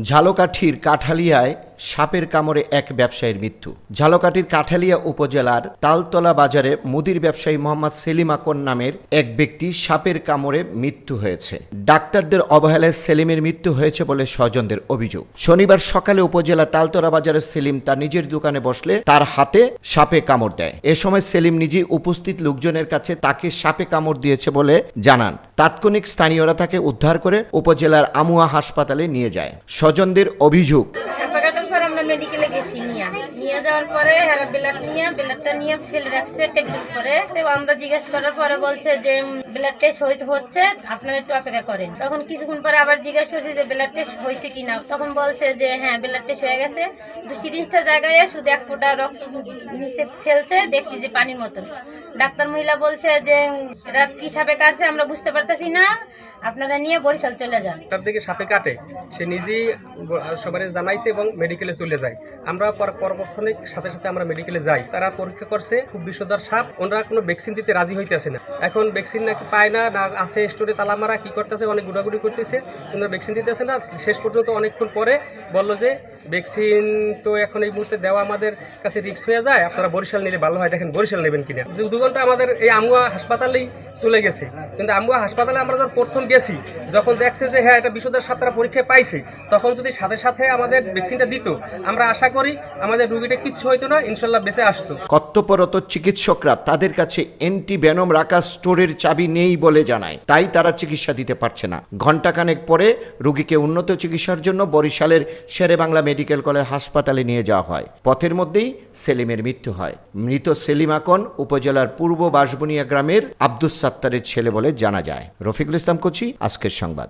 ঝালকাঠির কাঠালিয়ায় সাপের কামড়ে এক ব্যবসায়ীর মৃত্যু। ঝালকাঠির কাঠালিয়া উপজেলার তালতলা বাজারে মুদির ব্যবসায়ী মোহাম্মদ সেলিম আকন নামের এক ব্যক্তি সাপের কামড়ে মৃত্যু হয়েছে। ডাক্তারদের অবহেলায় সেলিমের মৃত্যু হয়েছে বলে স্বজনদের অভিযোগ। শনিবার সকালে উপজেলা তালতলা বাজারে সেলিম তার নিজের দোকানে বসলে তার হাতে সাপে কামড় দেয়। এ সময় সেলিম নিজে উপস্থিত লোকজনের কাছে তাকে সাপে কামড় দিয়েছে বলে জানান। তাৎক্ষণিক স্থানীয়রা তাকে উদ্ধার করে উপজেলার আমুয়া হাসপাতালে নিয়ে যায়। স্বজনদের অভিযোগ, সাপে কাটার পর আমরা মেডিকেলে গেছি, নিয়ে যাওয়ার পরে ব্লাডটা নিয়ে ফেলে রাখছে টেবিলের উপরে। তো আমরা জিজ্ঞেস করার পরে বলছে যে ব্লাড টেস্ট হচ্ছে, আপনারা একটু অপেক্ষা করেন। তখন কিছুক্ষণ পরে আবার জিজ্ঞেস করছি যে ব্লাড টেস্ট হয়েছে কিনা। তখন বলছে যে হ্যাঁ ব্লাড টেস্ট হয়ে গেছে, সিরিঞ্জটা জায়গায় শুধু এক ফোঁটা রক্ত নিচে ফেলছে, দেখছি যে পানির মতন। ডাক্তার মহিলা বলছে যে এটা কি সাপে কাটছে আমরা বুঝতে পারতেছি না, আপনারা নিয়ে বরিশাল চলে যান। তার দিকে সাপে কাটে সে নিজেই সবাই জানাইছে এবং মেডিকেলে চলে যায়। আমরা পরক্ষণিক সাথে সাথে আমরা মেডিকেলে যাই, তারা পরীক্ষা করছে খুব বিষধর সাপ। ওনারা কোনো ভ্যাকসিন দিতে রাজি হইতেছে না। এখন ভ্যাকসিন নাকি পায় না, না আছে স্টোরে তালা মারা কি করতেছে, অনেক গুড়াগুড়ি করতেছে, ওনারা ভ্যাকসিন দিতেছে না। শেষ পর্যন্ত অনেকক্ষণ পরে বললো যে ভ্যাকসিন তো এখন এই মুহূর্তে দেওয়া আমাদের কাছে রিস্ক হয়ে যায়, আপনারা বরিশাল নিলে ভালো হয়, দেখেন বরিশাল নেবেন কিনা। 2 ঘন্টা আমাদের এই আমুয়া হাসপাতালেই চলে গেছে। কিন্তু আমুয়া হাসপাতালে আমরা যখন প্রথম গেছি, যখন দেখছে যে হ্যাঁ এটা বিষধর সাপ তারা পরীক্ষায় পাইছে, তখন যদি সাথে সাথে আমাদের ভ্যাকসিনটা দিত, আমরা আশা করি আমাদের রোগীটা কিচ্ছু হইতো না, ইনশাল্লাহ বেঁচে আসতো। কর্তব্যরত চিকিৎসকরা তাদের কাছে অ্যান্টিভেনম রাখা স্টোরের চাবি নেই বলে জানায়, তাই তারা চিকিৎসা দিতে পারছে না। ঘণ্টাখানেক পরে রোগীকে উন্নত চিকিৎসার জন্য বরিশালের শেরেবাংলা মেডিকেল কলেজ হাসপাতালে নিয়ে যাওয়া হয়। পথের মধ্যেই সেলিমের মৃত্যু হয়। মৃত সেলিম আকন উপজেলার পূর্ব বাঁশবুনিয়া গ্রামের আব্দুস সাত্তারের ছেলে বলে জানা যায়। রফিকুল ইসলাম কোচি, আজকের সংবাদ।